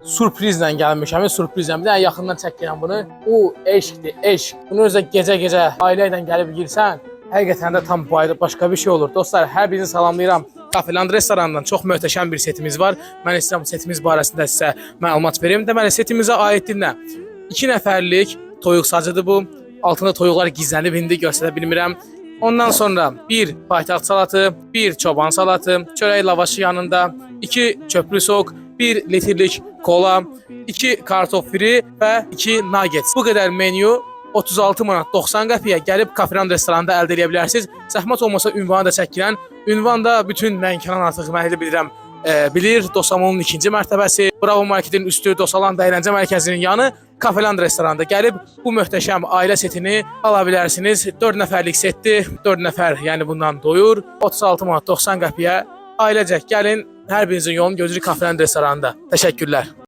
sürprizlə gəlmişəm, sürprizlə. Bir dənə yaxından çəkirəm bunu. O eşqdir, eşq. Bunu özə gecə-gecə ailə ilə gəlib girsən, həqiqətən də tam başqa bir şey olur. Dostlar, hər birini salamlayıram. Kafeland restoranından çox möhtəşəm bir setimiz var. Mən istəyirəm setimiz barəsində sizə məlumat verim. Deməli, setimizə aiddir nə? 2 nəfərlik toyuq sacıdır bu. Altında toyuqlar gizlənib indi göstərə bilmirəm. Ondan sonra bir paytaxt salatı, bir çoban salatı, çörək lavaşı yanında, 2 çöplü sok, 1 litrlik kola, 2 kartof firi və 2 nuggets. Bu qədər menyu 36 manat 90 qəpiyə gəlib Kafeland restoranında əldə edə bilərsiniz. Zəhmət olmasa ünvanı da çəkilən. Ünvan da bütün Lənkəran artıq mən elə bilirəm bilir. Dostamonun 2-ci mərtəbəsi, Bravo Marketin üstü, Dostaland əyləncə mərkəzinin yanı Kafeland restoranında gəlib bu möhtəşəm ailə setini ala bilərsiniz. 4 nəfərlik setdir. 4 nəfər, yəni bundan doyur. 36 manat 90 qəpiyə ailəcək gəlin. Hər birinizin yolunu gözləyir Kafeland restoranında. Təşəkkürlər.